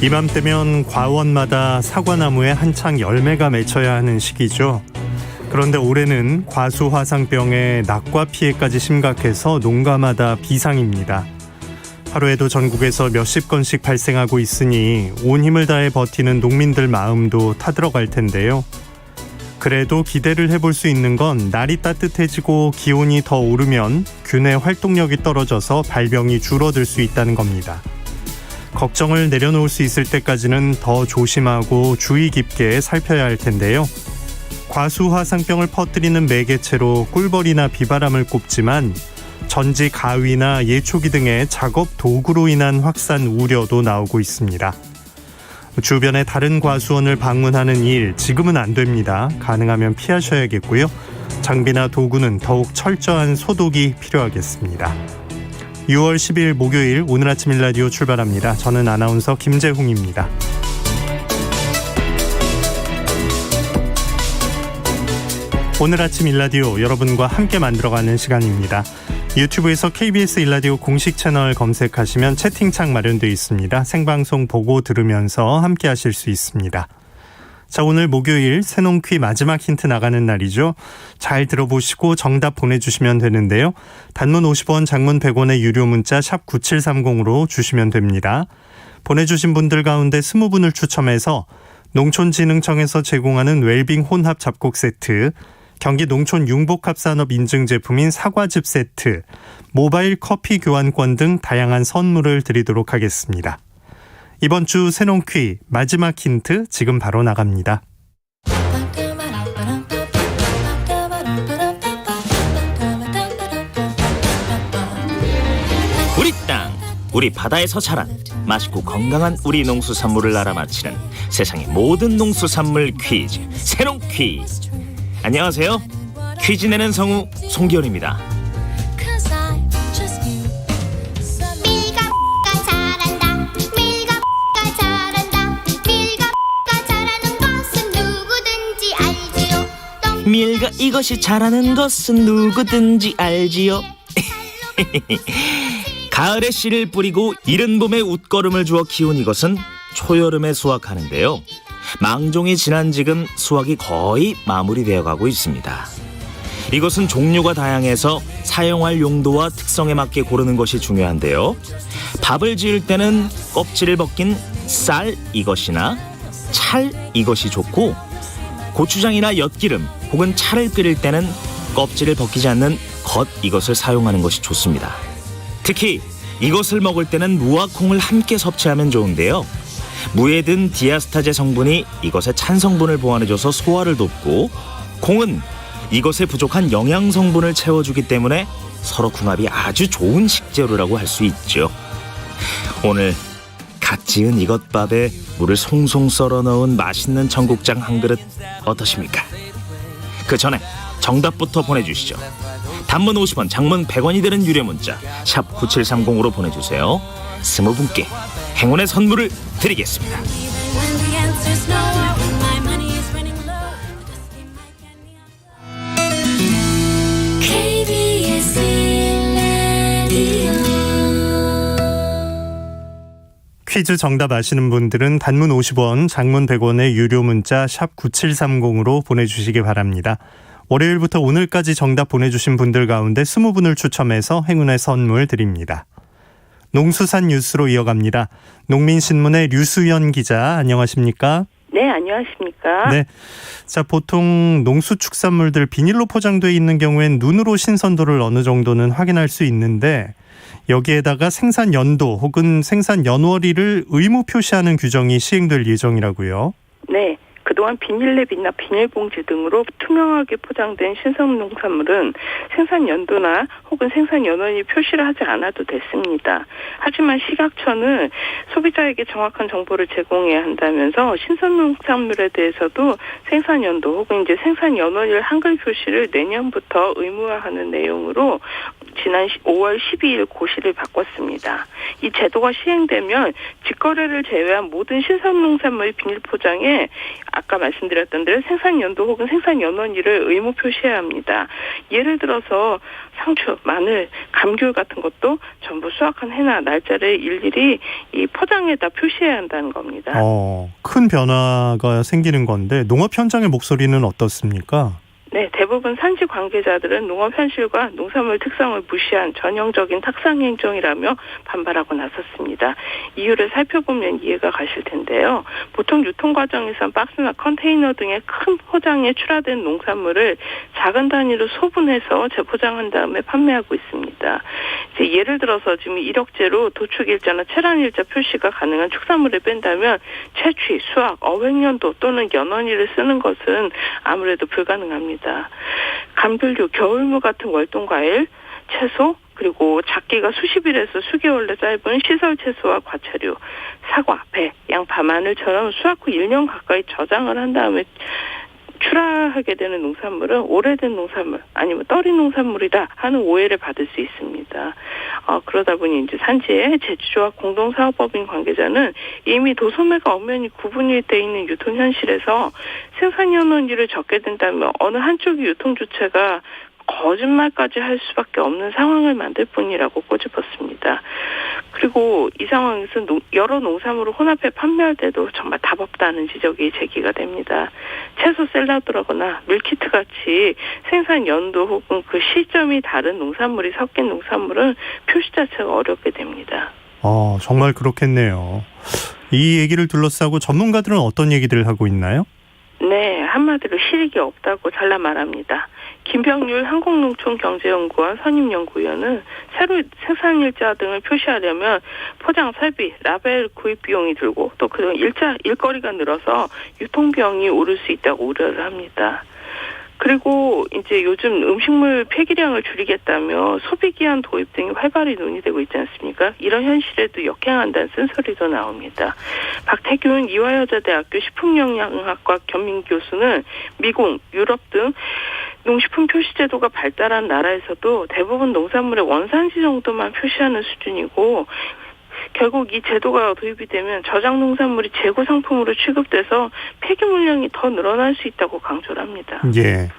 이맘때면 과원마다 사과나무에 한창 열매가 맺혀야 하는 시기죠. 그런데 올해는 과수화상병의 낙과 피해까지 심각해서 농가마다 비상입니다. 하루에도 전국에서 몇십 건씩 발생하고 있으니 온 힘을 다해 버티는 농민들 마음도 타들어갈 텐데요. 그래도 기대를 해볼 수 있는 건 날이 따뜻해지고 기온이 더 오르면 균의 활동력이 떨어져서 발병이 줄어들 수 있다는 겁니다. 걱정을 내려놓을 수 있을 때까지는 더 조심하고 주의 깊게 살펴야 할 텐데요. 과수화상병을 퍼뜨리는 매개체로 꿀벌이나 비바람을 꼽지만 전지 가위나 예초기 등의 작업 도구로 인한 확산 우려도 나오고 있습니다. 주변의 다른 과수원을 방문하는 일 지금은 안 됩니다. 가능하면 피하셔야겠고요. 장비나 도구는 더욱 철저한 소독이 필요하겠습니다. 6월 10일 목요일 오늘 아침 일라디오 출발합니다. 저는 아나운서 김재홍입니다. 오늘 아침 일라디오 여러분과 함께 만들어가는 시간입니다. 유튜브에서 KBS 일라디오 공식 채널 검색하시면 채팅창 마련되어 있습니다. 생방송 보고 들으면서 함께 하실 수 있습니다. 자, 오늘 목요일 새농퀴 마지막 힌트 나가는 날이죠. 잘 들어보시고 정답 보내주시면 되는데요. 단문 50원, 장문 100원의 유료 문자 샵 9730으로 주시면 됩니다. 보내주신 분들 가운데 20분을 추첨해서 농촌진흥청에서 제공하는 웰빙 혼합 잡곡 세트, 경기 농촌 융복합산업 인증 제품인 사과즙 세트, 모바일 커피 교환권 등 다양한 선물을 드리도록 하겠습니다. 이번 주 새농퀴 마지막 힌트 지금 바로 나갑니다. 우리 땅, 우리 바다에서 자란 맛있고 건강한 우리 농수산물을 알아맞히는 세상의 모든 농수산물 퀴즈, 새농퀴. 안녕하세요. 퀴즈 내는 성우 송기현입니다. 밀가 이것이 잘하는 것은 누구든지 알지요. 가을에 씨를 뿌리고 이른 봄에 웃거름을 주어 키운 이것은 초여름에 수확하는데요. 망종이 지난 지금 수확이 거의 마무리되어 가고 있습니다. 이것은 종류가 다양해서 사용할 용도와 특성에 맞게 고르는 것이 중요한데요. 밥을 지을 때는 껍질을 벗긴 쌀 이것이나 찰 이것이 좋고, 고추장이나 엿기름 혹은 차를 끓일 때는 껍질을 벗기지 않는 겉 이것을 사용하는 것이 좋습니다. 특히 이것을 먹을 때는 무와 콩을 함께 섭취하면 좋은데요. 무에 든 디아스타제 성분이 이것의 찬 성분을 보완해줘서 소화를 돕고, 콩은 이것의 부족한 영양 성분을 채워주기 때문에 서로 궁합이 아주 좋은 식재료라고 할 수 있죠. 오늘 갓 지은 이것밥에 물을 송송 썰어 넣은 맛있는 청국장 한 그릇 어떠십니까? 그 전에 정답부터 보내주시죠. 단문 50원, 장문 100원이 되는 유료 문자 샵 9730으로 보내주세요. 20분께 행운의 선물을 드리겠습니다. 퀴즈 정답 아시는 분들은 단문 50원, 장문 100원의 유료 문자 샵 9730으로 보내주시기 바랍니다. 월요일부터 오늘까지 정답 보내주신 분들 가운데 20분을 추첨해서 행운의 선물 드립니다. 농수산 뉴스로 이어갑니다. 농민신문의 류수연 기자, 안녕하십니까? 네, 안녕하십니까? 네. 자, 보통 농수축산물들 비닐로 포장되어 있는 경우엔 눈으로 신선도를 어느 정도는 확인할 수 있는데, 여기에다가 생산 연도 혹은 생산 연월일을 의무 표시하는 규정이 시행될 예정이라고요. 네. 그동안 비닐랩이나 비닐봉지 등으로 투명하게 포장된 신선 농산물은 생산 연도나 혹은 생산 연원이 표시를 하지 않아도 됐습니다. 하지만 식약처는 소비자에게 정확한 정보를 제공해야 한다면서 신선 농산물에 대해서도 생산 연도 혹은 이제 생산 연원일 한글 표시를 내년부터 의무화하는 내용으로 지난 5월 12일 고시를 바꿨습니다. 이 제도가 시행되면 직거래를 제외한 모든 신선 농산물 비닐 포장에 아까 말씀드렸던 대로 생산 연도 혹은 생산 연원일을 의무 표시해야 합니다. 예를 들어서 상추, 마늘, 감귤 같은 것도 전부 수확한 해나 날짜를 일일이 이 포장에다 표시해야 한다는 겁니다. 큰 변화가 생기는 건데 농업 현장의 목소리는 어떻습니까? 네, 대부분 산지 관계자들은 농업 현실과 농산물 특성을 무시한 전형적인 탁상 행정이라며 반발하고 나섰습니다. 이유를 살펴보면 이해가 가실 텐데요. 보통 유통 과정에선 박스나 컨테이너 등의 큰 포장에 출하된 농산물을 작은 단위로 소분해서 재포장한 다음에 판매하고 있습니다. 이제 예를 들어서 지금 이력제로 도축일자나 체란일자 표시가 가능한 축산물을 뺀다면 채취, 수확, 어획연도 또는 연원일을 쓰는 것은 아무래도 불가능합니다. 감귤류, 겨울무 같은 월동과일, 채소, 그리고 작기가 수십일에서 수개월로 짧은 시설 채소와 과채류, 사과, 배, 양파, 마늘처럼 수확 후 1년 가까이 저장을 한 다음에 출하하게 되는 농산물은 오래된 농산물 아니면 떨이 농산물이다 하는 오해를 받을 수 있습니다. 그러다 보니 이제 산지의 제주조합 공동사업법인 관계자는 이미 도소매가 엄연히 구분이 돼 있는 유통 현실에서 생산연원일을 적게 된다면 어느 한쪽이 유통 주체가 거짓말까지 할 수밖에 없는 상황을 만들 뿐이라고 꼬집었습니다. 그리고 이 상황에서 여러 농산물을 혼합해 판매할 때도 정말 답 없다는 지적이 제기가 됩니다. 채소 샐러드라거나 밀키트 같이 생산 연도 혹은 그 시점이 다른 농산물이 섞인 농산물은 표시 자체가 어렵게 됩니다. 정말 그렇겠네요. 이 얘기를 둘러싸고 전문가들은 어떤 얘기들을 하고 있나요? 네, 한마디로 실익이 없다고 잘라 말합니다. 김병률 한국농촌경제연구원 선임연구위원은 새로 생산일자 등을 표시하려면 포장 설비, 라벨 구입 비용이 들고 또 그동안 일거리가 늘어서 유통비용이 오를 수 있다고 우려를 합니다. 그리고 이제 요즘 음식물 폐기량을 줄이겠다며 소비기한 도입 등이 활발히 논의되고 있지 않습니까? 이런 현실에도 역행한다는 쓴소리도 나옵니다. 박태균 이화여자대학교 식품영양학과 겸임교수는 미국, 유럽 등 농식품 표시 제도가 발달한 나라에서도 대부분 농산물의 원산지 정도만 표시하는 수준이고 결국 이 제도가 도입이 되면 저장 농산물이 재고 상품으로 취급돼서 폐기 물량이 더 늘어날 수 있다고 강조를 합니다. 예,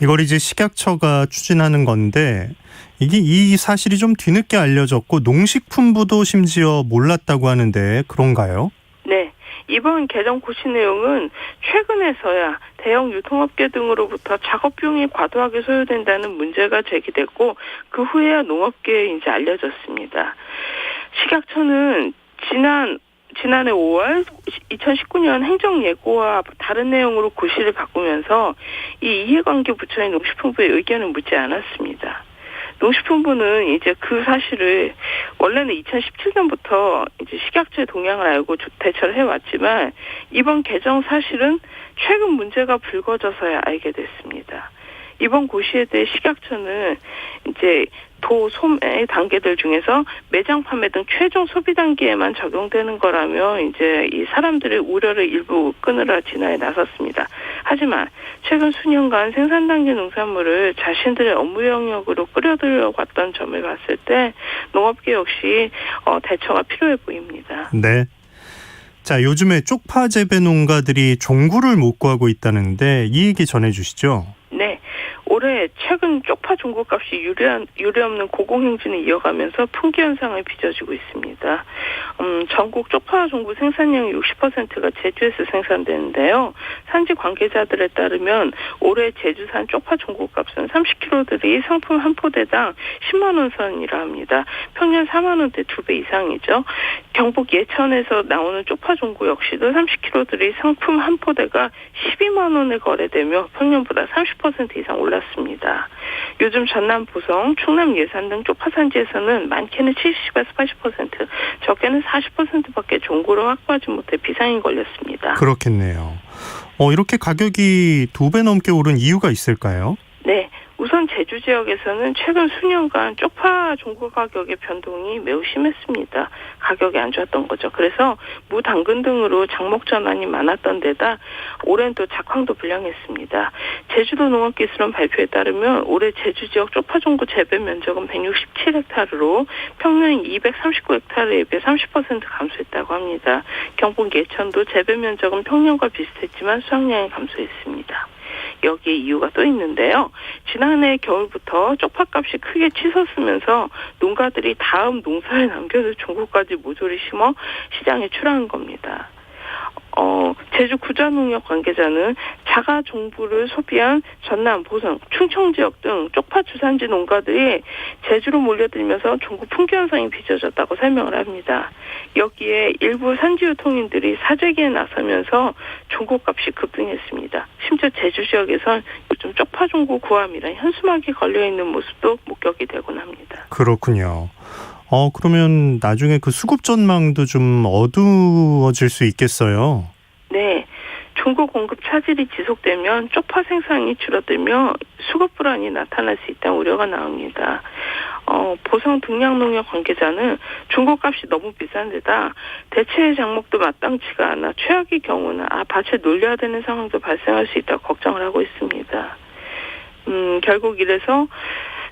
이걸 이제 식약처가 추진하는 건데 이 사실이 좀 뒤늦게 알려졌고 농식품부도 심지어 몰랐다고 하는데 그런가요? 네. 이번 개정 고시 내용은 최근에서야 대형 유통업계 등으로부터 작업 비용이 과도하게 소요된다는 문제가 제기됐고 그 후에야 농업계에 이제 알려졌습니다. 식약처는 지난해 5월 2019년 행정예고와 다른 내용으로 고시를 바꾸면서 이 이해관계 부처인 농식품부의 의견을 묻지 않았습니다. 농식품부는 이제 그 사실을 원래는 2017년부터 이제 식약처의 동향을 알고 대처를 해왔지만 이번 개정 사실은 최근 문제가 불거져서야 알게 됐습니다. 이번 고시에 대해 식약처는 이제 도소매 단계들 중에서 매장 판매 등 최종 소비 단계에만 적용되는 거라며 이제 이 사람들의 우려를 일부 끄느라 진화에 나섰습니다. 하지만 최근 수년간 생산 단계 농산물을 자신들의 업무 영역으로 끌어들여 왔던 점을 봤을 때 농업계 역시 대처가 필요해 보입니다. 네. 자, 요즘에 쪽파 재배 농가들이 종구를 못 구하고 있다는데 이 얘기 전해주시죠. 네. 올해 최근 쪽파 종구값이 유례없는 고공행진을 이어가면서 풍기 현상을 빚어지고 있습니다. 전국 쪽파 종구 생산량의 60%가 제주에서 생산되는데요. 산지 관계자들에 따르면 올해 제주산 쪽파 종구값은 30kg들이 상품 한 포대당 10만 원 선이라 합니다. 평년 4만 원대 2배 이상이죠. 경북 예천에서 나오는 쪽파 종구 역시도 30kg들이 상품 한 포대가 12만 원에 거래되며 평년보다 30% 이상 올랐습니다. 요즘 전남 보성, 충남 예산 등 쪽파 산지에서는 많게는 70에서 80%, 적게는 40%밖에 종구를 확보하지 못해 비상이 걸렸습니다. 그렇겠네요. 이렇게 가격이 2배 넘게 오른 이유가 있을까요? 네. 우선 제주 지역에서는 최근 수년간 쪽파 종구 가격의 변동이 매우 심했습니다. 가격이 안 좋았던 거죠. 그래서 무, 당근 등으로 장목 전환이 많았던 데다 올해는 또 작황도 불량했습니다. 제주도 농업기술원 발표에 따르면 올해 제주 지역 쪽파 종구 재배 면적은 167헥타르로 평년 239헥타르에 비해 30% 감소했다고 합니다. 경북 예천도 재배 면적은 평년과 비슷했지만 수확량이 감소했습니다. 여기에 이유가 또 있는데요. 지난해 겨울부터 쪽파값이 크게 치솟으면서 농가들이 다음 농사에 남겨둘 종구까지 모조리 심어 시장에 출하한 겁니다. 제주 구자농협 관계자는 자가 종부를 소비한 전남, 보성, 충청 지역 등 쪽파 주산지 농가들이 제주로 몰려들면서 종구 품귀 현상이 빚어졌다고 설명을 합니다. 여기에 일부 산지 유통인들이 사재기에 나서면서 종구값이 급등했습니다. 심지어 제주 지역에선 요즘 쪽파 종구 구함이란 현수막이 걸려있는 모습도 목격이 되곤 합니다. 그렇군요. 그러면 나중에 그 수급 전망도 좀 어두워질 수 있겠어요. 네. 종구 공급 차질이 지속되면 쪽파 생산이 줄어들며 수급 불안이 나타날 수 있다는 우려가 나옵니다. 보성 등량농협 관계자는 종구값이 너무 비싼 데다 대체 장목도 마땅치가 않아 최악의 경우는 밭에 놀려야 되는 상황도 발생할 수 있다고 걱정을 하고 있습니다. 결국 이래서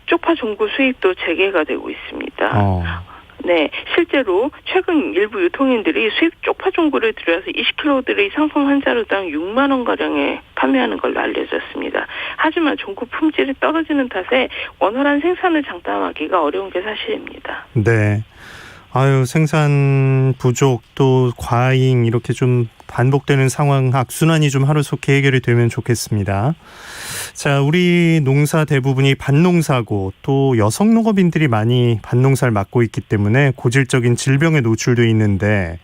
쪽파 종구 수입도 재개가 되고 있습니다. 네, 실제로 최근 일부 유통인들이 수입 쪽파 종구를 들여서 20kg들의 상품 한 자루당 6만 원가량에 판매하는 걸로 알려졌습니다. 하지만 종구 품질이 떨어지는 탓에 원활한 생산을 장담하기가 어려운 게 사실입니다. 네. 생산 부족 또 과잉 이렇게 좀 반복되는 상황 악순환이 좀 하루속히 해결이 되면 좋겠습니다. 자, 우리 농사 대부분이 밭농사고 또 여성 농업인들이 많이 밭농사를 맡고 있기 때문에 고질적인 질병에 노출돼 있는데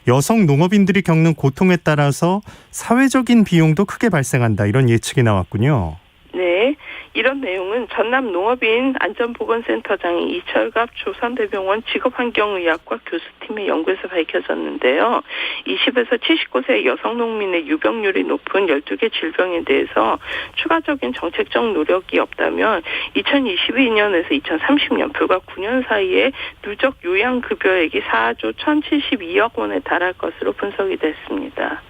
여성 농업인들이 겪는 고통에 따라서 사회적인 비용도 크게 발생한다 이런 예측이 나왔군요. 네, 이런 내용은 전남 농업인 안전보건센터장인 이철갑 조선대병원 직업환경의학과 교수팀의 연구에서 밝혀졌는데요. 20에서 79세 여성 농민의 유병률이 높은 12개 질병에 대해서 추가적인 정책적 노력이 없다면 2022년에서 2030년 불과 9년 사이에 누적 요양급여액이 4조 1,072억 원에 달할 것으로 분석이 됐습니다.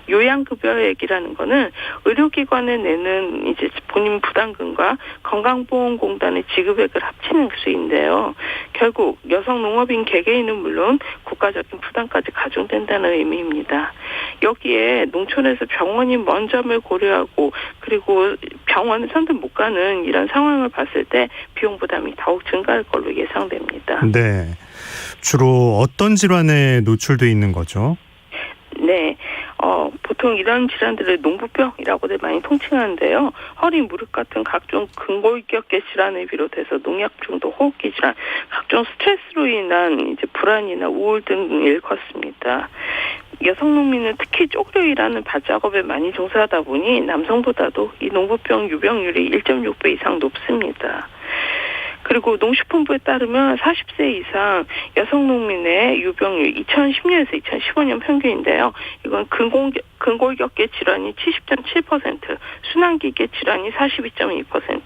요양급여액이라는 거는 의료기관에 내는 이제 본인 부담금과 건강보험공단의 지급액을 합치는 수인데요. 결국 여성 농업인 개개인은 물론 국가적인 부담까지 가중된다는 의미입니다. 여기에 농촌에서 병원이 먼 점을 고려하고 그리고 병원을 선뜻 못 가는 이런 상황을 봤을 때 비용 부담이 더욱 증가할 걸로 예상됩니다. 네, 주로 어떤 질환에 노출돼 있는 거죠? 네, 보통 이런 질환들을 농부병이라고들 많이 통칭하는데요. 허리, 무릎 같은 각종 근골격계 질환을 비롯해서 농약 중독, 호흡기 질환, 각종 스트레스로 인한 이제 불안이나 우울 등을 일컫습니다. 여성 농민은 특히 쪼그려 일하는 밭 작업에 많이 종사하다 보니 남성보다도 이 농부병 유병률이 1.6배 이상 높습니다. 그리고 농식품부에 따르면 40세 이상 여성 농민의 유병률 2010년에서 2015년 평균인데요. 이건 근골격계 질환이 70.7%, 순환기계 질환이 42.2%,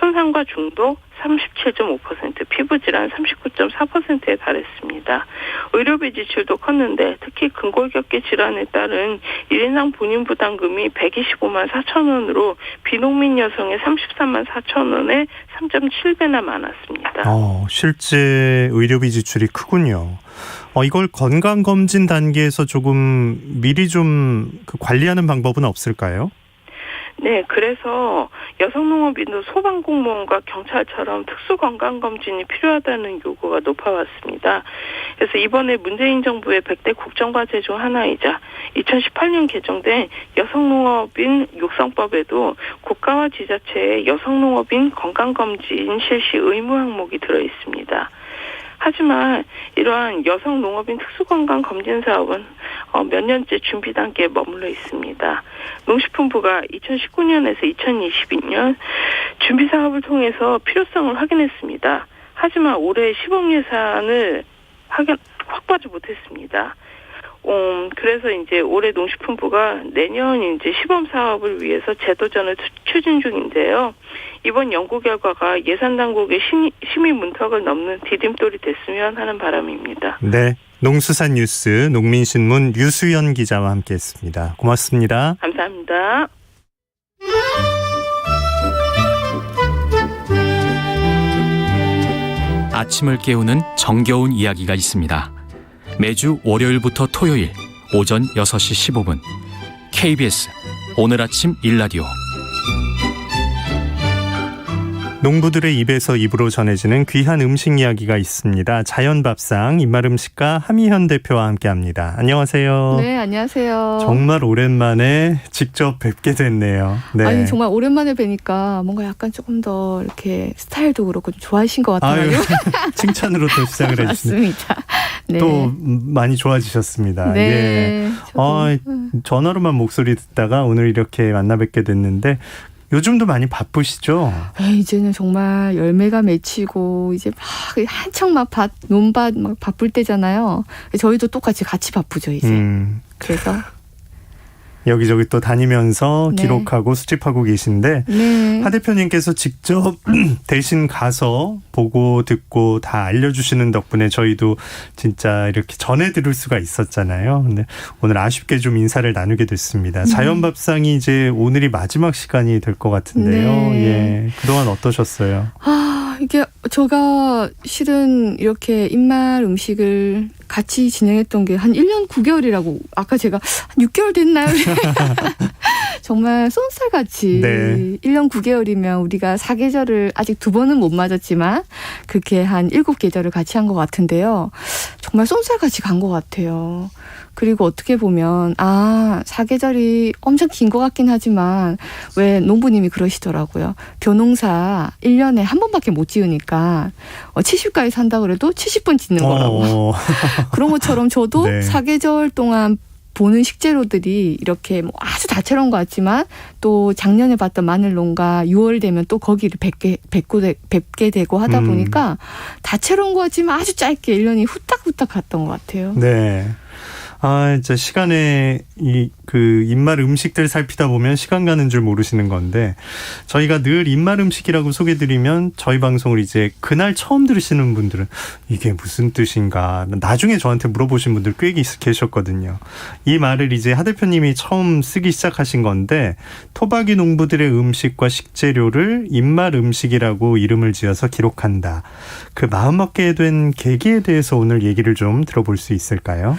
손상과 중독 37.5%, 피부질환 39.4%에 달했습니다. 의료비 지출도 컸는데 특히 근골격계 질환에 따른 1인당 본인 부담금이 125만 4천 원으로 비농민 여성의 33만 4천 원에 3.7배나 많았습니다. 실제 의료비 지출이 크군요. 이걸 건강검진 단계에서 조금 미리 좀 관리하는 방법은 없을까요? 네, 그래서 여성농업인도 소방공무원과 경찰처럼 특수건강검진이 필요하다는 요구가 높아왔습니다. 그래서 이번에 문재인 정부의 100대 국정과제 중 하나이자 2018년 개정된 여성농업인 육성법에도 국가와 지자체의 여성농업인 건강검진 실시 의무 항목이 들어있습니다. 하지만 이러한 여성 농업인 특수건강검진 사업은 몇 년째 준비 단계에 머물러 있습니다. 농식품부가 2019년에서 2022년 준비 사업을 통해서 필요성을 확인했습니다. 하지만 올해 시범 예산을 확보하지 못했습니다. 그래서 이제 올해 농식품부가 내년 이제 시범 사업을 위해서 제도전을 추진 중인데요. 이번 연구 결과가 예산 당국의 심의 문턱을 넘는 디딤돌이 됐으면 하는 바람입니다. 네, 농수산뉴스 농민신문 유수연 기자와 함께했습니다. 고맙습니다. 감사합니다. 아침을 깨우는 정겨운 이야기가 있습니다. 매주 월요일부터 토요일 오전 6시 15분 KBS 오늘 아침 일라디오. 농부들의 입에서 입으로 전해지는 귀한 음식 이야기가 있습니다. 자연밥상 입맛음식가 하미현 대표와 함께합니다. 안녕하세요. 네, 안녕하세요. 정말 오랜만에 직접 뵙게 됐네요. 네. 아니 정말 오랜만에 뵈니까 뭔가 약간 조금 더 이렇게 스타일도 그렇고 좀 좋아하신 것 같아요. 아유, 칭찬으로 또 시작을 해주시네요. 맞습니다. 네. 또 많이 좋아지셨습니다. 네. 예. 전화로만 목소리 듣다가 오늘 이렇게 만나 뵙게 됐는데 요즘도 많이 바쁘시죠? 이제는 정말 열매가 맺히고 이제 막 한창 막 논밭 막 바쁠 때잖아요. 저희도 똑같이 같이 바쁘죠 이제. 그래서 여기저기 또 다니면서 네. 기록하고 수집하고 계신데 네. 하 대표님께서 직접 대신 가서 보고 듣고 다 알려주시는 덕분에 저희도 진짜 이렇게 전해 들을 수가 있었잖아요. 근데 오늘 아쉽게 좀 인사를 나누게 됐습니다. 자연밥상이 이제 오늘이 마지막 시간이 될 것 같은데요. 네. 예, 그동안 어떠셨어요? 이게 제가 실은 이렇게 입맛 음식을 같이 진행했던 게 한 1년 9개월이라고 아까 제가 한 6개월 됐나요? 정말 쏜살같이 네. 1년 9개월이면 우리가 사계절을 아직 2번은 못 맞았지만 그렇게 한 7계절을 같이 한 것 같은데요. 정말 쏜살같이 간 것 같아요. 그리고 어떻게 보면 사계절이 엄청 긴 것 같긴 하지만 왜 농부님이 그러시더라고요. 벼농사 1년에 한 번밖에 못 지으니까 70가에 산다 그래도 70번 짓는 거라고. 그런 것처럼 저도 네. 사계절 동안 보는 식재료들이 이렇게 뭐 아주 다채로운 것 같지만 또 작년에 봤던 마늘 농가 6월 되면 또 거기를 뵙게 되고 하다 보니까 다채로운 것 같지만 아주 짧게 1년이 후딱후딱 갔던 것 같아요. 네. 진짜 시간에 그 입맛 음식들 살피다 보면 시간 가는 줄 모르시는 건데 저희가 늘 입맛 음식이라고 소개드리면 저희 방송을 이제 그날 처음 들으시는 분들은 이게 무슨 뜻인가 나중에 저한테 물어보신 분들 꽤 계셨거든요. 이 말을 이제 하 대표님이 처음 쓰기 시작하신 건데 토박이 농부들의 음식과 식재료를 입맛 음식이라고 이름을 지어서 기록한다. 그 마음먹게 된 계기에 대해서 오늘 얘기를 좀 들어볼 수 있을까요?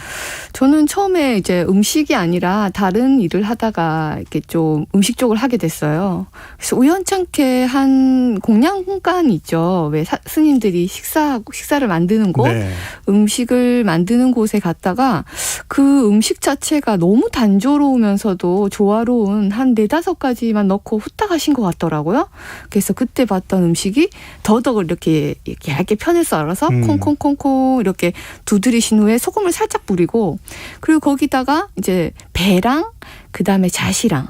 저는 처음에 이제 음식이 아니라 다른 일을 하다가 이렇게 좀 음식 쪽을 하게 됐어요. 그래서 우연찮게 한 공양관 있죠. 왜 스님들이 식사를 만드는 곳, 네. 음식을 만드는 곳에 갔다가 그 음식 자체가 너무 단조로우면서도 조화로운 한 4-5가지만 넣고 후딱 하신 것 같더라고요. 그래서 그때 봤던 음식이 더덕을 이렇게 얇게 편에 썰어서 콩콩콩콩 이렇게 두드리신 후에 소금을 살짝 뿌리고 그리고 거기다가 이제 배랑 그다음에 잣이랑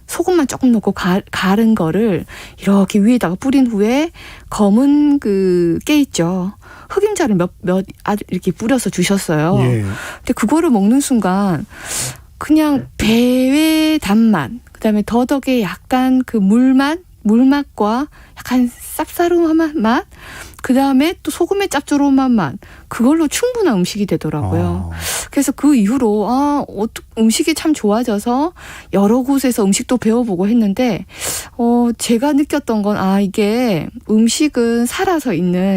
소금만 조금 넣고 갈은 거를 이렇게 위에다가 뿌린 후에 검은 그 깨 있죠. 흑임자를 몇 이렇게 뿌려서 주셨어요. 예. 근데 그거를 먹는 순간 그냥 배의 단맛, 그다음에 더덕의 약간 그 물맛과 약간 쌉싸름한 맛, 그다음에 또 소금의 짭조름한 맛, 그걸로 충분한 음식이 되더라고요. 그래서 그 이후로 음식이 참 좋아져서 여러 곳에서 음식도 배워보고 했는데 제가 느꼈던 건 이게 음식은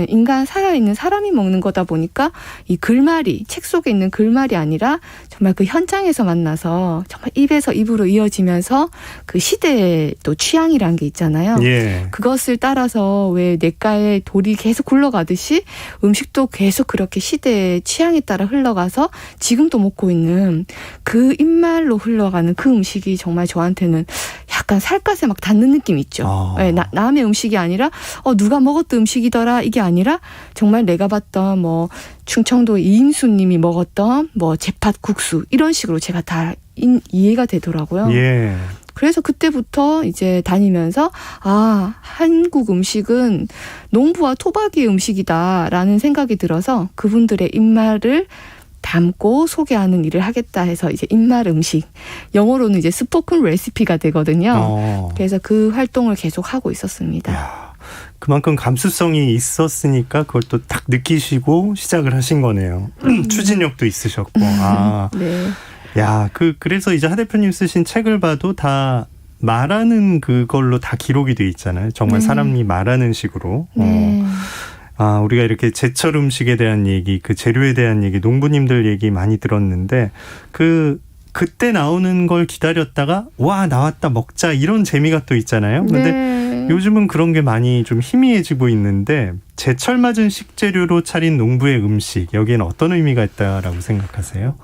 인간 살아있는 사람이 먹는 거다 보니까 이 글말이 책 속에 있는 글말이 아니라 정말 그 현장에서 만나서 정말 입에서 입으로 이어지면서 그 시대의 또 취향이란 게 있잖아요. 예. 그것을 따라서 왜 냇가에 돌이 계속 굴러가듯이 음식도 계속 그렇게 시대의 취향에 따라 흘러가서 지금도 먹고 있는 그 입말로 흘러가는 그 음식이 정말 저한테는 약간 살갗에 막 닿는 느낌 있죠. 네, 남의 음식이 아니라 누가 먹었던 음식이더라 이게 아니라 정말 내가 봤던 뭐 충청도 이임수님이 먹었던 뭐 제팥국수 이런 식으로 제가 다 이해가 되더라고요. 예. 그래서 그때부터 이제 다니면서 한국 음식은 농부와 토박이 음식이다라는 생각이 들어서 그분들의 입맛을 담고 소개하는 일을 하겠다 해서 이제 입말 음식, 영어로는 이제 스포큰 레시피가 되거든요. 그래서 그 활동을 계속 하고 있었습니다. 야, 그만큼 감수성이 있었으니까 그걸 또 딱 느끼시고 시작을 하신 거네요. 추진력도 있으셨고. 아, 네. 야, 그래서 이제 하 대표님 쓰신 책을 봐도 다 말하는 그걸로 다 기록이 돼 있잖아요. 정말 사람이 말하는 식으로. 네. 아, 우리가 이렇게 제철 음식에 대한 얘기, 그 재료에 대한 얘기, 농부님들 얘기 많이 들었는데 그때 나오는 걸 기다렸다가 와, 나왔다 먹자 이런 재미가 또 있잖아요. 근데 네. 요즘은 그런 게 많이 좀 희미해지고 있는데 제철 맞은 식재료로 차린 농부의 음식, 여기에는 어떤 의미가 있다라고 생각하세요?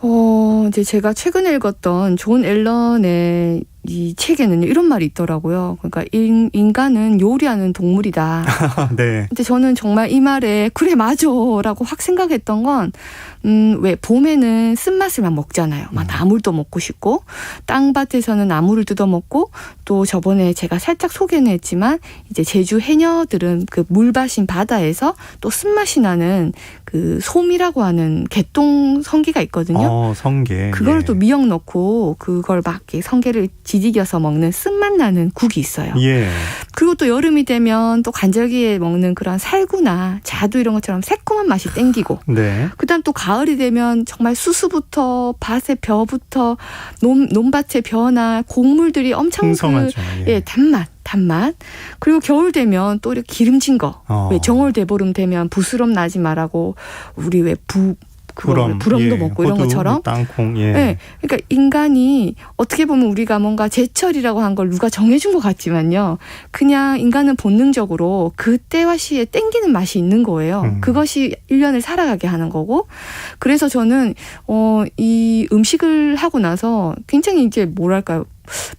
이제 제가 최근에 읽었던 존 앨런의 이 책에는 이런 말이 있더라고요. 그러니까 인간은 요리하는 동물이다. 네. 근데 저는 정말 이 말에 그래 맞아라고 확 생각했던 건 왜 봄에는 쓴맛을만 먹잖아요. 막 나물도 먹고 싶고 땅밭에서는 나물을 뜯어 먹고 또 저번에 제가 살짝 소개는 했지만 이제 제주 해녀들은 그 물밭인 바다에서 또 쓴맛이 나는 그 솜이라고 하는 개똥 성게가 있거든요. 성게. 그걸 예. 또 미역 넣고 그걸 막 이렇게 성게를 지지겨서 먹는 쓴맛 나는 국이 있어요. 예. 그리고 또 여름이 되면 또 간절기에 먹는 그런 살구나 자두 이런 것처럼 새콤한 맛이 땡기고 네. 그다음 또 가을이 되면 정말 수수부터 밭의 벼부터 논밭의 벼나 곡물들이 엄청 풍성하죠. 예, 단맛. 그리고 겨울 되면 또 이렇게 기름진 거. 왜 정월 대보름 되면 부스럼 나지 말라고 우리 왜 부럼도 예. 먹고 이런 호두, 것처럼. 땅콩. 예. 네, 그러니까 인간이 어떻게 보면 우리가 뭔가 제철이라고 한 걸 누가 정해준 것 같지만요. 그냥 인간은 본능적으로 그때와 시에 땡기는 맛이 있는 거예요. 그것이 1년을 살아가게 하는 거고. 그래서 저는 이 음식을 하고 나서 굉장히 이제 뭐랄까요.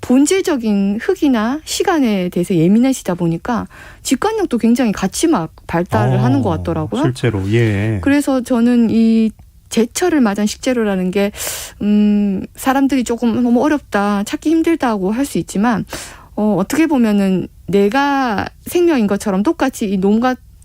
본질적인 흙이나 시간에 대해서 예민해지다 보니까 직관력도 굉장히 같이 막 발달을 하는 것 같더라고요. 실제로. 예. 그래서 저는 이 제철을 맞은 식재료라는 게 사람들이 조금 너무 어렵다, 찾기 힘들다고 할 수 있지만 어떻게 보면은 내가 생명인 것처럼 똑같이 이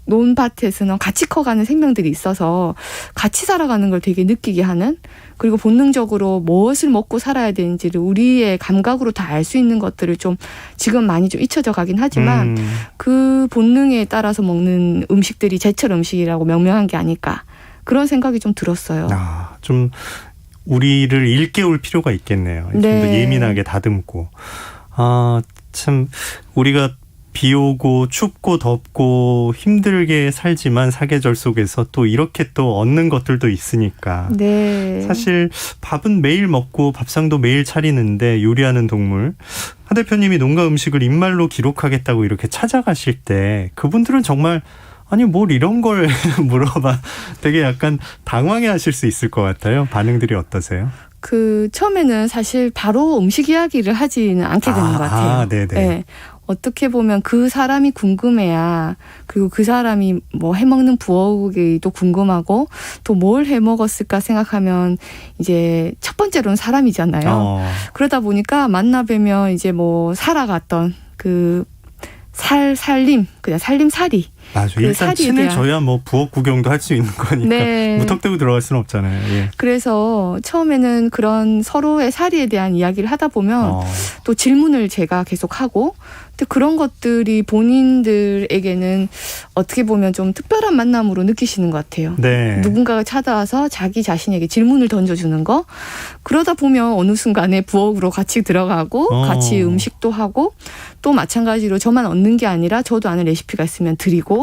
논밭에서는 같이 커가는 생명들이 있어서 같이 살아가는 걸 되게 느끼게 하는, 그리고 본능적으로 무엇을 먹고 살아야 되는지를 우리의 감각으로 다 알 수 있는 것들을 좀 지금 많이 좀 잊혀져 가긴 하지만 그 본능에 따라서 먹는 음식들이 제철 음식이라고 명명한 게 아닐까, 그런 생각이 좀 들었어요. 아, 좀 우리를 일깨울 필요가 있겠네요. 좀 더 네. 예민하게 다듬고. 아, 참 우리가 비 오고 춥고 덥고 힘들게 살지만 사계절 속에서 또 이렇게 또 얻는 것들도 있으니까. 네. 사실 밥은 매일 먹고 밥상도 매일 차리는데 요리하는 동물. 하 대표님이 농가 음식을 입말로 기록하겠다고 이렇게 찾아가실 때 그분들은 정말 아니 뭘 이런 걸 물어봐, 되게 약간 당황해 하실 수 있을 것 같아요. 반응들이 어떠세요? 처음에는 사실 바로 음식 이야기를 하지는 않게 되는 것 같아요. 네네. 네. 어떻게 보면 그 사람이 궁금해야, 그리고 그 사람이 뭐 해먹는 부엌이 또 궁금하고 또 뭘 해먹었을까 생각하면 이제 첫 번째로는 사람이잖아요. 그러다 보니까 만나 뵈면 이제 뭐 살아갔던 그 살림, 그냥 살림살이. 맞아요. 그 일단 사리에 친해져야 뭐 부엌 구경도 할 수 있는 거니까. 네. 무턱대고 들어갈 수는 없잖아요. 예. 그래서 처음에는 그런 서로의 살이에 대한 이야기를 하다 보면 또 질문을 제가 계속 하고, 근데 그런 것들이 본인들에게는 어떻게 보면 좀 특별한 만남으로 느끼시는 것 같아요. 네. 누군가가 찾아와서 자기 자신에게 질문을 던져주는 거. 그러다 보면 어느 순간에 부엌으로 같이 들어가고 같이 음식도 하고, 또 마찬가지로 저만 얻는 게 아니라 저도 아는 레시피가 있으면 드리고,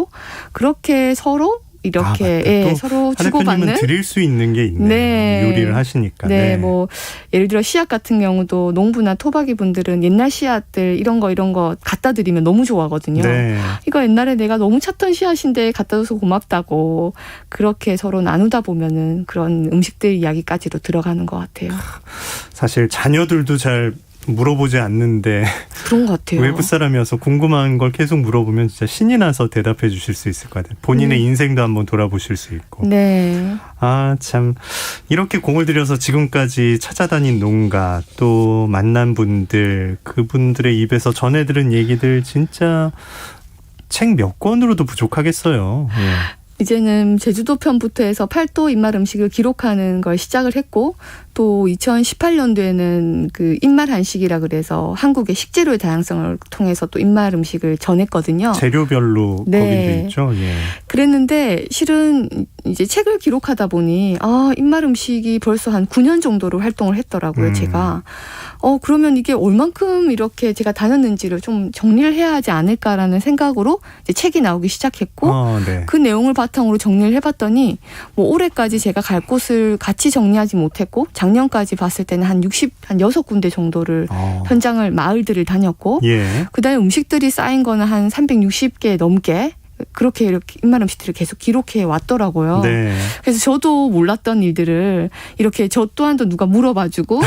그렇게 서로 이렇게 서로 하 주고받는. 대표님은 드릴 수 있는 게 있네요. 네. 요리를 하시니까. 네, 뭐 예를 들어 씨앗 같은 경우도 농부나 토박이 분들은 옛날 씨앗들 이런 거 갖다 드리면 너무 좋아하거든요. 네. 이거 옛날에 내가 너무 찾던 씨앗인데 갖다 줘서 고맙다고, 그렇게 서로 나누다 보면은 그런 음식들 이야기까지도 들어가는 것 같아요. 사실 자녀들도 잘 물어보지 않는데 그런 것 같아요. 외부 사람이어서 궁금한 걸 계속 물어보면 진짜 신이 나서 대답해 주실 수 있을 것 같아요. 본인의 인생도 한번 돌아보실 수 있고. 네. 아, 참 이렇게 공을 들여서 지금까지 찾아다닌 농가, 또 만난 분들, 그분들의 입에서 전해 들은 얘기들 진짜 책 몇 권으로도 부족하겠어요. 예. 이제는 제주도 편부터 해서 팔도 입맛 음식을 기록하는 걸 시작을 했고 또 2018년도에는 그 입맛 한식이라 그래서 한국의 식재료의 다양성을 통해서 또 입맛 음식을 전했거든요. 재료별로 네. 거기도 있죠. 예. 그랬는데 실은 이제 책을 기록하다 보니 입맛 음식이 벌써 한 9년 정도를 활동을 했더라고요. 제가. 그러면 이게 얼만큼 이렇게 제가 다녔는지를 좀 정리를 해야 하지 않을까라는 생각으로 이제 책이 나오기 시작했고 네. 그 내용을 바탕으로 정리를 해봤더니 뭐 올해까지 제가 갈 곳을 같이 정리하지 못했고 작년까지 봤을 때는 한 6군데 정도를 현장을 마을들을 다녔고 예. 그다음에 음식들이 쌓인 거는 한 360개 넘게 그렇게 이렇게 입맛 음식들을 계속 기록해 왔더라고요. 네. 그래서 저도 몰랐던 일들을 이렇게 저 또한도 누가 물어봐주고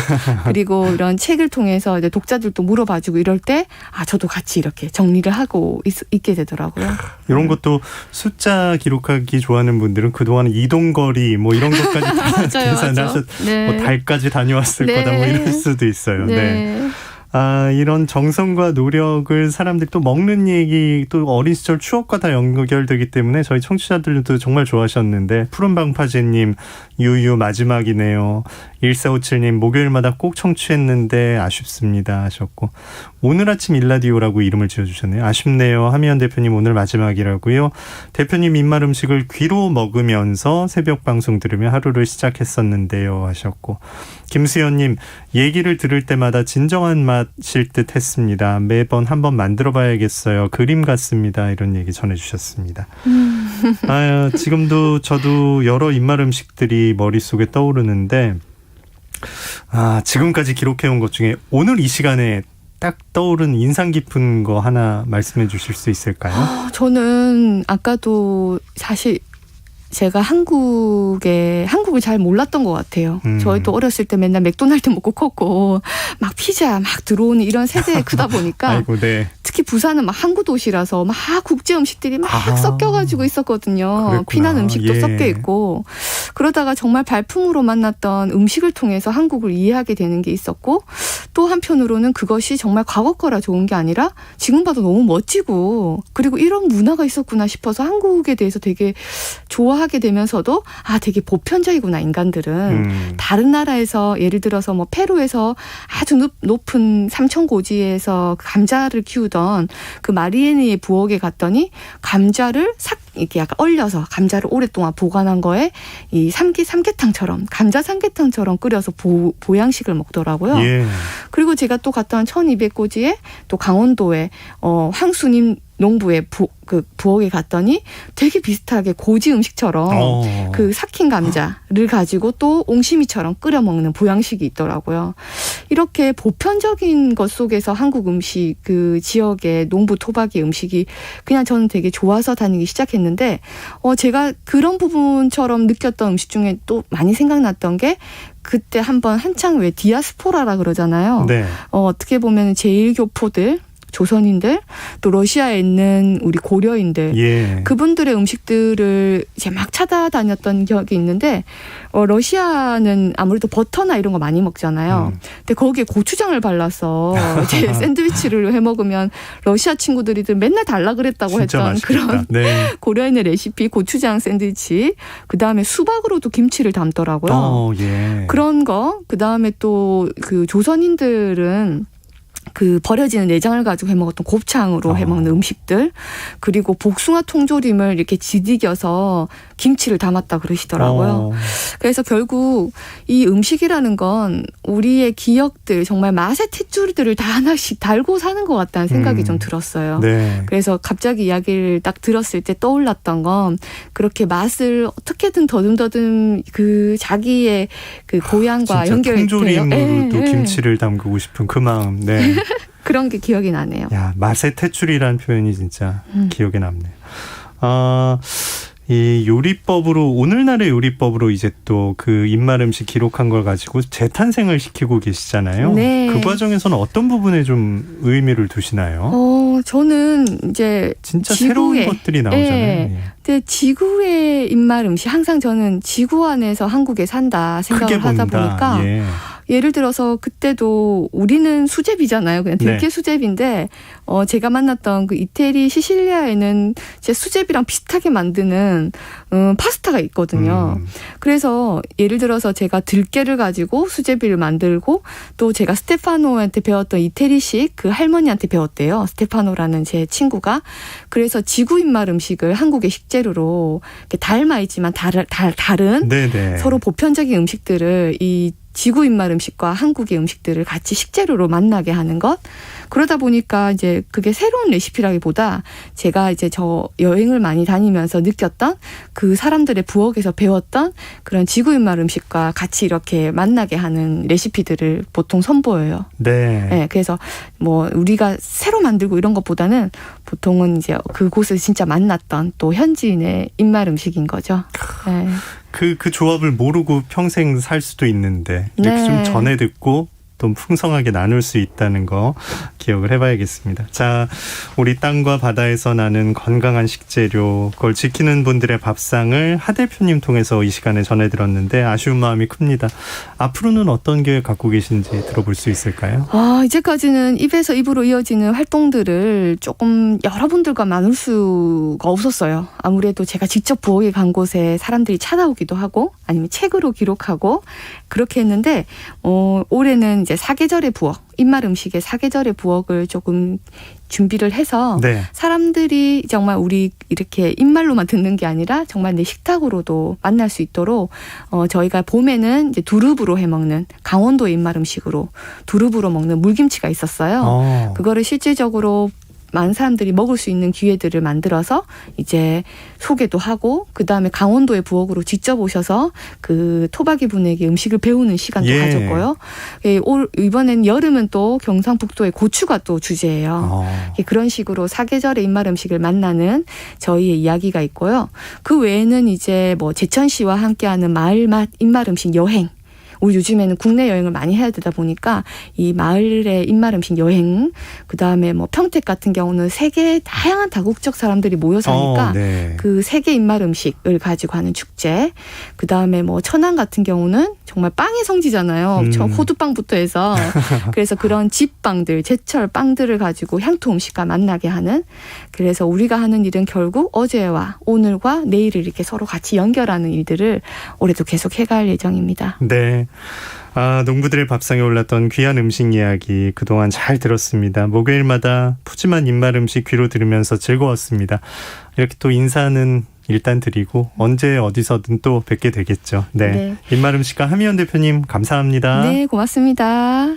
그리고 이런 책을 통해서 이제 독자들도 물어봐주고 이럴 때 저도 같이 이렇게 정리를 하고 있게 되더라고요. 이런 것도 숫자 기록하기 좋아하는 분들은 그동안 이동거리 뭐 이런 것까지 다 계산하셨 네. 뭐 달까지 다녀왔을 네. 거다 뭐 이럴 수도 있어요. 네. 네. 이런 정성과 노력을 사람들이 또 먹는 얘기 또 어린 시절 추억과 다 연결되기 때문에 저희 청취자들도 정말 좋아하셨는데 푸른방파제님 유유 마지막이네요. 1457님 목요일마다 꼭 청취했는데 아쉽습니다 하셨고 오늘 아침 일라디오라고 이름을 지어주셨네요. 아쉽네요. 하미연 대표님 오늘 마지막이라고요. 대표님 입맛 음식을 귀로 먹으면서 새벽 방송 들으며 하루를 시작했었는데요 하셨고 김수연님 얘기를 들을 때마다 진정한 맛일 듯 했습니다. 매번 한번 만들어 봐야겠어요. 그림 같습니다. 이런 얘기 전해주셨습니다. 지금도 저도 여러 입맛 음식들이 머릿속에 떠오르는데 지금까지 기록해온 것 중에 오늘 이 시간에 딱 떠오른 인상 깊은 거 하나 말씀해 주실 수 있을까요? 저는 아까도 사실 제가 한국을 잘 몰랐던 것 같아요. 저희도 어렸을 때 맨날 맥도날드 먹고 컸고 막 피자 막 들어오는 이런 세대에 크다 보니까 아이고, 네. 특히 부산은 막 항구 도시라서 막 국제 음식들이 막 섞여가지고 있었거든요. 그랬구나. 피난 음식도 예. 섞여 있고 그러다가 정말 발품으로 만났던 음식을 통해서 한국을 이해하게 되는 게 있었고 또 한편으로는 그것이 정말 과거 거라 좋은 게 아니라 지금 봐도 너무 멋지고 그리고 이런 문화가 있었구나 싶어서 한국에 대해서 되게 좋아하게 되면서도 되게 보편적이구나 인간들은 다른 나라에서 예를 들어서 뭐 페루에서 아주 높은 삼천고지에서 감자를 키우던 그 마리에니의 부엌에 갔더니 감자를 이렇게 약간 얼려서 감자를 오랫동안 보관한 거에 이 삼계탕처럼 감자 삼계탕처럼 끓여서 보양식을 먹더라고요. 예. 그리고 제가 또 갔다 온 1200고지에 또 강원도에 황수님 농부의 부엌에 갔더니 되게 비슷하게 고지 음식처럼 그 삭힌 감자를 가지고 또 옹심이처럼 끓여 먹는 보양식이 있더라고요. 이렇게 보편적인 것 속에서 한국 음식 그 지역의 농부 토박이 음식이 그냥 저는 되게 좋아서 다니기 시작했는데 제가 그런 부분처럼 느꼈던 음식 중에 또 많이 생각났던 게 그때 한창 왜 디아스포라라 그러잖아요. 네. 어떻게 보면 제1교포들 조선인들 또 러시아에 있는 우리 고려인들 예. 그분들의 음식들을 이제 막 찾아다녔던 기억이 있는데 러시아는 아무래도 버터나 이런 거 많이 먹잖아요. 근데 거기에 고추장을 발라서 이제 샌드위치를 해 먹으면 러시아 친구들이 맨날 달라 그랬다고 했던 맛있겠다. 그런 네. 고려인의 레시피 고추장 샌드위치 그다음에 수박으로도 김치를 담더라고요. 예. 그런 거 그다음에 또 그 조선인들은 그 버려지는 내장을 가지고 해먹었던 곱창으로 해먹는 음식들 그리고 복숭아 통조림을 이렇게 지디겨서 김치를 담았다 그러시더라고요. 그래서 결국 이 음식이라는 건 우리의 기억들 정말 맛의 탯줄들을 다 하나씩 달고 사는 것 같다는 생각이 좀 들었어요. 네. 그래서 갑자기 이야기를 딱 들었을 때 떠올랐던 건 그렇게 맛을 어떻게든 더듬더듬 그 자기의 그 고향과 연결돼요. 통조림으로도 김치를 담그고 싶은 그 마음. 네. 그런 게 기억이 나네요. 야, 맛의 탯줄이라는 표현이 진짜 기억에 남네요. 이 요리법으로 오늘날의 요리법으로 이제 또 그 입맛 음식 기록한 걸 가지고 재탄생을 시키고 계시잖아요. 네. 그 과정에서는 어떤 부분에 좀 의미를 두시나요? 저는 이제 진짜 지구에, 새로운 것들이 나오잖아요. 예. 근데 지구의 입맛 음식 항상 저는 지구 안에서 한국에 산다 생각을 하다 보니까 예. 예를 들어서 그때도 우리는 수제비잖아요. 그냥 들깨 네. 수제비인데 제가 만났던 그 이태리 시실리아에는 제 수제비랑 비슷하게 만드는 파스타가 있거든요. 그래서 예를 들어서 제가 들깨를 가지고 수제비를 만들고 또 제가 스테파노한테 배웠던 이태리식 그 할머니한테 배웠대요. 스테파노라는 제 친구가. 그래서 지구 입맛 음식을 한국의 식재료로 이렇게 닮아 있지만 다른 네네. 서로 보편적인 음식들을 이 지구 입맛 음식과 한국의 음식들을 같이 식재료로 만나게 하는 것. 그러다 보니까 이제 그게 새로운 레시피라기보다 제가 이제 저 여행을 많이 다니면서 느꼈던 그 사람들의 부엌에서 배웠던 그런 지구 입맛 음식과 같이 이렇게 만나게 하는 레시피들을 보통 선보여요. 네. 네, 그래서 뭐 우리가 새로 만들고 이런 것보다는 보통은 이제 그곳을 진짜 만났던 또 현지인의 입맛 음식인 거죠. 네. 그 조합을 모르고 평생 살 수도 있는데 이렇게 네. 좀 전해 듣고 또 풍성하게 나눌 수 있다는 거 기억을 해봐야겠습니다. 자, 우리 땅과 바다에서 나는 건강한 식재료, 그걸 지키는 분들의 밥상을 하 대표님 통해서 이 시간에 전해드렸는데 아쉬운 마음이 큽니다. 앞으로는 어떤 계획 갖고 계신지 들어볼 수 있을까요? 이제까지는 입에서 입으로 이어지는 활동들을 조금 여러분들과 나눌 수가 없었어요. 아무래도 제가 직접 부엌에 간 곳에 사람들이 찾아오기도 하고 아니면 책으로 기록하고 그렇게 했는데 올해는 이제 사계절의 부엌, 입맛 음식의 사계절의 부엌을 조금 준비를 해서 네. 사람들이 정말 우리 이렇게 입말로만 듣는 게 아니라 정말 내 식탁으로도 만날 수 있도록 저희가 봄에는 이제 두릅으로 해먹는 강원도의 입맛 음식으로 두릅으로 먹는 물김치가 있었어요. 그거를 실질적으로 많은 사람들이 먹을 수 있는 기회들을 만들어서 이제 소개도 하고 그다음에 강원도의 부엌으로 직접 오셔서 그 토박이 분에게 음식을 배우는 시간도 가졌고요. 이번엔 여름은 또 경상북도의 고추가 또 주제예요. 그런 식으로 사계절의 입맛 음식을 만나는 저희의 이야기가 있고요. 그 외에는 이제 뭐 제천시와 함께하는 마을 맛 입맛 음식 여행. 우리 요즘에는 국내 여행을 많이 해야 되다 보니까 이 마을의 입맛 음식 여행, 그다음에 뭐 평택 같은 경우는 세계 다양한 다국적 사람들이 모여 사니까 네. 그 세계 입맛 음식을 가지고 하는 축제, 그다음에 뭐 천안 같은 경우는 정말 빵의 성지잖아요. 호두빵부터 해서 그래서 그런 집빵들, 제철 빵들을 가지고 향토 음식과 만나게 하는, 그래서 우리가 하는 일은 결국 어제와 오늘과 내일을 이렇게 서로 같이 연결하는 일들을 올해도 계속 해갈 예정입니다. 네. 농부들의 밥상에 올랐던 귀한 음식 이야기 그동안 잘 들었습니다. 목요일마다 푸짐한 입맛 음식 귀로 들으면서 즐거웠습니다. 이렇게 또 인사는 일단 드리고 언제 어디서든 또 뵙게 되겠죠. 네. 입맛 음식가 하미연 대표님 감사합니다. 네, 고맙습니다.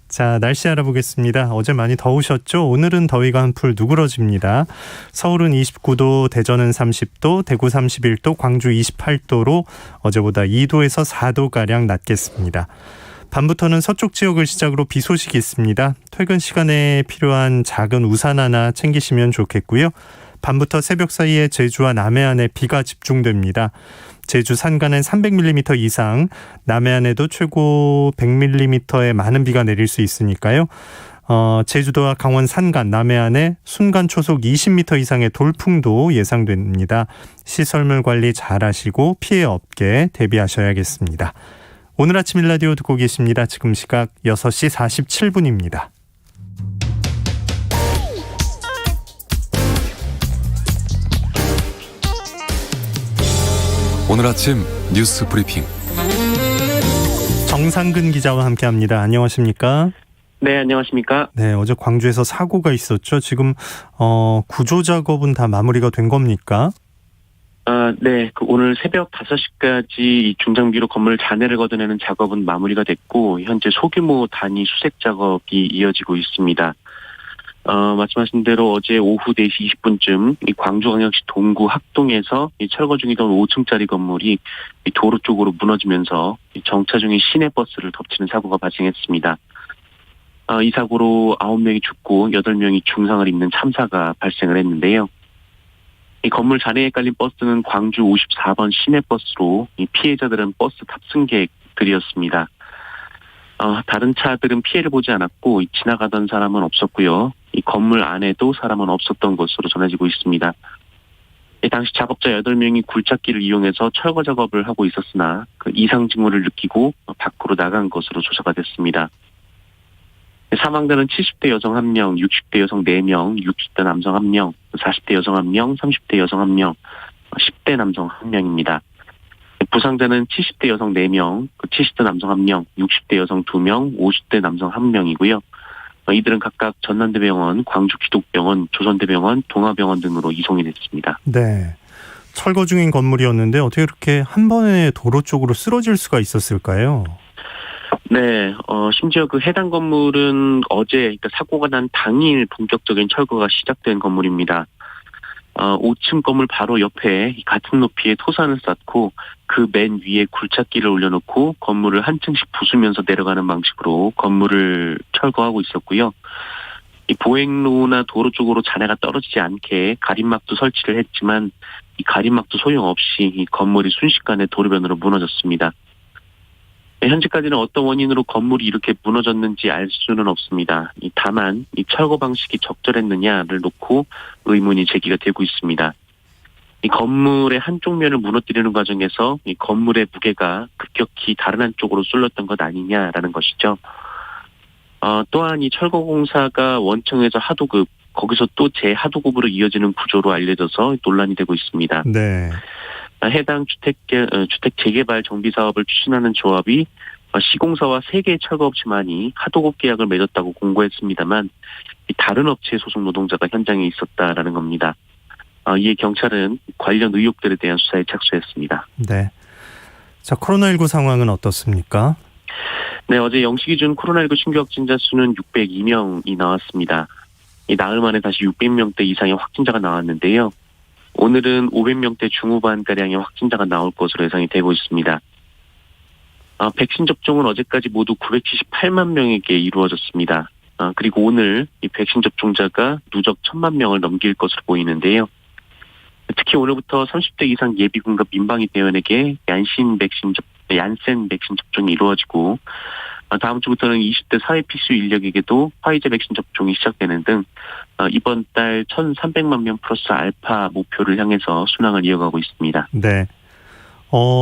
자, 날씨 알아보겠습니다. 어제 많이 더우셨죠? 오늘은 더위가 한풀 누그러집니다. 서울은 29도, 대전은 30도, 대구 31도, 광주 28도로 어제보다 2도에서 4도가량 낮겠습니다. 밤부터는 서쪽 지역을 시작으로 비 소식이 있습니다. 퇴근 시간에 필요한 작은 우산 하나 챙기시면 좋겠고요. 밤부터 새벽 사이에 제주와 남해안에 비가 집중됩니다. 제주 산간은 300mm 이상, 남해안에도 최고 100mm의 많은 비가 내릴 수 있으니까요. 제주도와 강원 산간, 남해안에 순간 초속 20m 이상의 돌풍도 예상됩니다. 시설물 관리 잘 하시고 피해 없게 대비하셔야겠습니다. 오늘 아침 일라디오 듣고 계십니다. 지금 시각 6시 47분입니다. 오늘 아침 뉴스 브리핑 정상근 기자와 함께합니다. 안녕하십니까? 네, 안녕하십니까? 네, 어제 광주에서 사고가 있었죠. 지금 구조 작업은 다 마무리가 된 겁니까? 네, 오늘 새벽 5시까지 이 중장비로 건물 잔해를 걷어내는 작업은 마무리가 됐고 현재 소규모 단위 수색 작업이 이어지고 있습니다. 말씀하신 대로 어제 오후 4시 20분쯤 이 광주광역시 동구 학동에서 이 철거 중이던 5층짜리 건물이 이 도로 쪽으로 무너지면서 이 정차 중인 시내버스를 덮치는 사고가 발생했습니다. 이 사고로 9명이 죽고 8명이 중상을 입는 참사가 발생을 했는데요. 이 건물 잔해에 깔린 버스는 광주 54번 시내버스로 이 피해자들은 버스 탑승객들이었습니다. 다른 차들은 피해를 보지 않았고 지나가던 사람은 없었고요. 이 건물 안에도 사람은 없었던 것으로 전해지고 있습니다. 당시 작업자 8명이 굴착기를 이용해서 철거 작업을 하고 있었으나 그 이상 징후를 느끼고 밖으로 나간 것으로 조사가 됐습니다. 사망자는 70대 여성 1명, 60대 여성 4명, 60대 남성 1명, 40대 여성 1명, 30대 여성 1명, 10대 남성 1명입니다. 부상자는 70대 여성 4명, 70대 남성 1명, 60대 여성 2명, 50대 남성 1명이고요. 이들은 각각 전남대병원, 광주기독병원, 조선대병원, 동아병원 등으로 이송이 됐습니다. 네. 철거 중인 건물이었는데 어떻게 그렇게 한 번에 도로 쪽으로 쓰러질 수가 있었을까요? 네, 심지어 그 해당 건물은 어제, 그러니까 사고가 난 당일 본격적인 철거가 시작된 건물입니다. 5층 건물 바로 옆에 같은 높이의 토산을 쌓고 그 맨 위에 굴착기를 올려놓고 건물을 한 층씩 부수면서 내려가는 방식으로 건물을 철거하고 있었고요. 이 보행로나 도로 쪽으로 잔해가 떨어지지 않게 가림막도 설치를 했지만 이 가림막도 소용없이 이 건물이 순식간에 도로변으로 무너졌습니다. 현재까지는 어떤 원인으로 건물이 이렇게 무너졌는지 알 수는 없습니다. 다만 이 철거 방식이 적절했느냐를 놓고 의문이 제기가 되고 있습니다. 이 건물의 한쪽 면을 무너뜨리는 과정에서 이 건물의 무게가 급격히 다른 한쪽으로 쏠렸던 것 아니냐라는 것이죠. 또한 이 철거 공사가 원청에서 하도급, 거기서 또 재하도급으로 이어지는 구조로 알려져서 논란이 되고 있습니다. 네. 해당 주택 재개발 정비 사업을 추진하는 조합이 시공사와 3개의 철거업체만이 하도급 계약을 맺었다고 공고했습니다만 다른 업체의 소속 노동자가 현장에 있었다라는 겁니다. 이에 경찰은 관련 의혹들에 대한 수사에 착수했습니다. 네. 자, 코로나19 상황은 어떻습니까? 네, 어제 0시 기준 코로나19 신규 확진자 수는 602명이 나왔습니다. 나흘 만에 다시 600명대 이상의 확진자가 나왔는데요. 오늘은 500명대 중후반가량의 확진자가 나올 것으로 예상이 되고 있습니다. 백신 접종은 어제까지 모두 978만 명에게 이루어졌습니다. 그리고 오늘 이 백신 접종자가 누적 1000만 명을 넘길 것으로 보이는데요. 특히 오늘부터 30대 이상 예비군과 민방위 대원에게 얀센 백신 접종이 이루어지고 다음 주부터는 20대 사회 필수 인력에게도 화이자 백신 접종이 시작되는 등 이번 달 1,300만 명 플러스 알파 목표를 향해서 순항을 이어가고 있습니다. 네.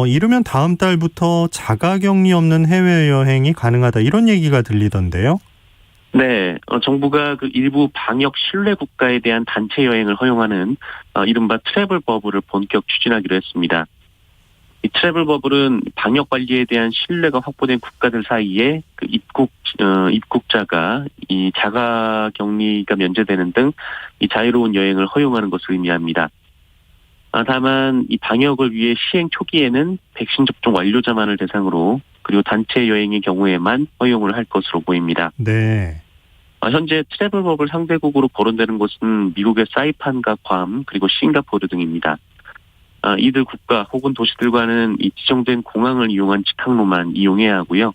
이르면 다음 달부터 자가격리 없는 해외여행이 가능하다 이런 얘기가 들리던데요. 네, 정부가 그 일부 방역 신뢰 국가에 대한 단체 여행을 허용하는 이른바 트래블 버블을 본격 추진하기로 했습니다. 이 트래블 버블은 방역 관리에 대한 신뢰가 확보된 국가들 사이에 그 입국자가 이 자가 격리가 면제되는 등 이 자유로운 여행을 허용하는 것을 의미합니다. 다만 이 방역을 위해 시행 초기에는 백신 접종 완료자만을 대상으로 그리고 단체 여행의 경우에만 허용을 할 것으로 보입니다. 네. 현재 트래블 버블 상대국으로 거론되는 곳은 미국의 사이판과 괌 그리고 싱가포르 등입니다. 이들 국가 혹은 도시들과는 이 지정된 공항을 이용한 직항로만 이용해야 하고요.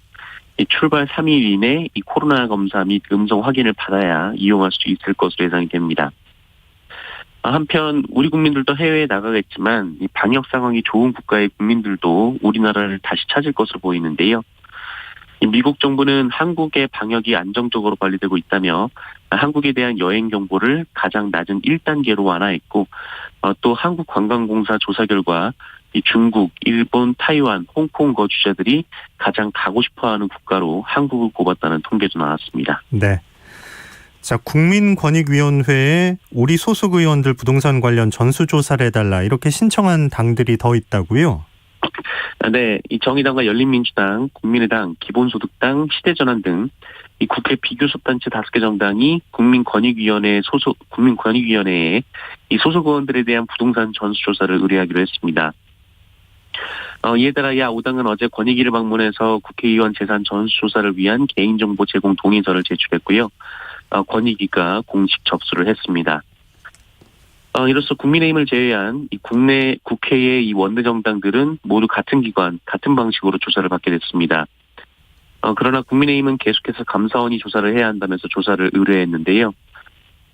이 출발 3일 이내 이 코로나 검사 및 음성 확인을 받아야 이용할 수 있을 것으로 예상이 됩니다. 한편 우리 국민들도 해외에 나가겠지만 이 방역 상황이 좋은 국가의 국민들도 우리나라를 다시 찾을 것으로 보이는데요. 미국 정부는 한국의 방역이 안정적으로 관리되고 있다며 한국에 대한 여행 경보를 가장 낮은 1단계로 완화했고 또 한국관광공사 조사 결과 이 중국, 일본, 타이완, 홍콩 거주자들이 가장 가고 싶어하는 국가로 한국을 꼽았다는 통계도 나왔습니다. 네. 자, 국민권익위원회에 우리 소속 의원들 부동산 관련 전수조사를 해달라 이렇게 신청한 당들이 더 있다고요? 네, 이 정의당과 열린민주당, 국민의당, 기본소득당, 시대전환 등 이 국회 비교섭단체 5개 정당이 국민권익위원회에 이 소속 의원들에 대한 부동산 전수조사를 의뢰하기로 했습니다. 이에 따라 야5당은 어제 권익위를 방문해서 국회의원 재산 전수조사를 위한 개인정보 제공 동의서를 제출했고요. 권익위가 공식 접수를 했습니다. 이로써 국민의힘을 제외한 이 국내 국회의 이 원내 정당들은 모두 같은 기관, 같은 방식으로 조사를 받게 됐습니다. 그러나 국민의힘은 계속해서 감사원이 조사를 해야 한다면서 조사를 의뢰했는데요.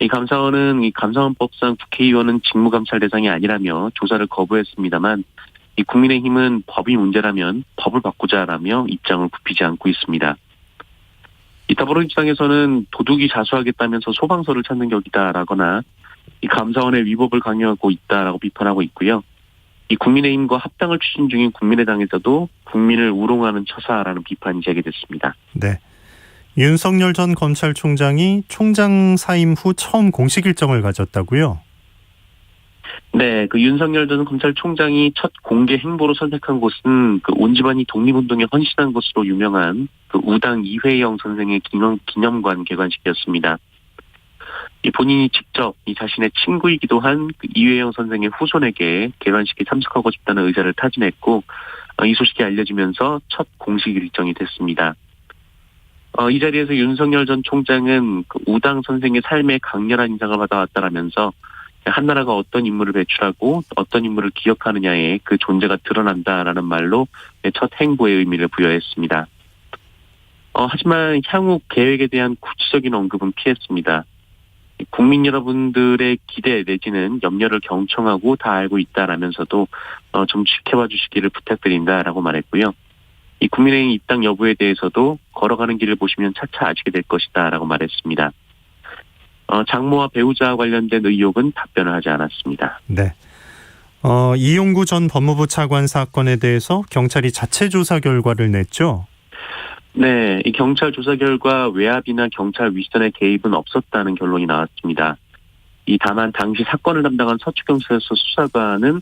이 감사원은 이 감사원법상 국회의원은 직무감찰 대상이 아니라며 조사를 거부했습니다만 이 국민의힘은 법이 문제라면 법을 바꾸자라며 입장을 굽히지 않고 있습니다. 이 더불어민주당에서는 도둑이 자수하겠다면서 소방서를 찾는 격이다라거나 이 감사원의 위법을 강요하고 있다라고 비판하고 있고요. 이 국민의힘과 합당을 추진 중인 국민의당에서도 국민을 우롱하는 처사라는 비판이 제기됐습니다. 네. 윤석열 전 검찰총장이 총장 사임 후 처음 공식 일정을 가졌다고요? 네, 그 윤석열 전 검찰총장이 첫 공개 행보로 선택한 곳은 그 온 집안이 독립운동에 헌신한 것으로 유명한 그 우당 이회영 선생의 기념관 개관식이었습니다. 이 본인이 직접 이 자신의 친구이기도 한 그 이회영 선생의 후손에게 개관식에 참석하고 싶다는 의사를 타진했고 이 소식이 알려지면서 첫 공식 일정이 됐습니다. 이 자리에서 윤석열 전 총장은 그 우당 선생의 삶에 강렬한 인상을 받아왔다라면서 한나라가 어떤 인물을 배출하고 어떤 인물을 기억하느냐에 그 존재가 드러난다라는 말로 첫 행보의 의미를 부여했습니다. 하지만 향후 계획에 대한 구체적인 언급은 피했습니다. 국민 여러분들의 기대 내지는 염려를 경청하고 다 알고 있다라면서도 좀 지켜봐 주시기를 부탁드린다라고 말했고요. 이 국민의힘 입당 여부에 대해서도 걸어가는 길을 보시면 차차 아시게 될 것이다라고 말했습니다. 장모와 배우자와 관련된 의혹은 답변을 하지 않았습니다. 네. 이용구 전 법무부 차관 사건에 대해서 경찰이 자체 조사 결과를 냈죠? 네, 이 경찰 조사 결과 외압이나 경찰 윗선의 개입은 없었다는 결론이 나왔습니다. 다만 당시 사건을 담당한 서초경찰서 수사관은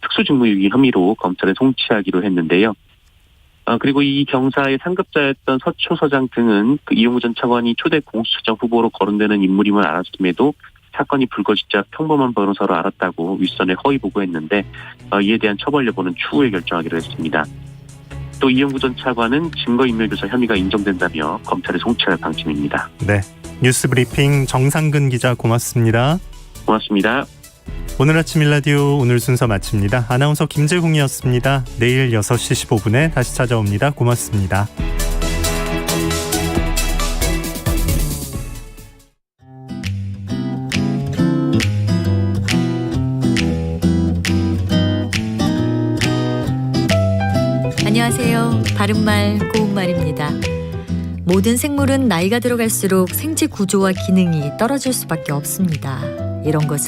특수직무유기 혐의로 검찰에 송치하기로 했는데요. 그리고 이 경사의 상급자였던 서초서장 등은 그 이용구 전 차관이 초대 공수처장 후보로 거론되는 인물임을 알았음에도 사건이 불거지자 평범한 변호사로 알았다고 윗선에 허위 보고했는데 이에 대한 처벌 여부는 추후에 결정하기로 했습니다. 또 이용구 전 차관은 증거인멸교사 혐의가 인정된다며 검찰에 송치할 방침입니다. 네, 뉴스브리핑 정상근 기자 고맙습니다. 고맙습니다. 오늘 아침 일라디오 오늘 순서 마칩니다. 아나운서 김재홍이었습니다. 내일 6시 15분에 다시 찾아옵니다. 고맙습니다. 안녕하세요. 바른말 고운말입니다. 모든 생물은 나이가 들어갈수록 생체 구조와 기능이 떨어질 수밖에 없습니다. 이런 것을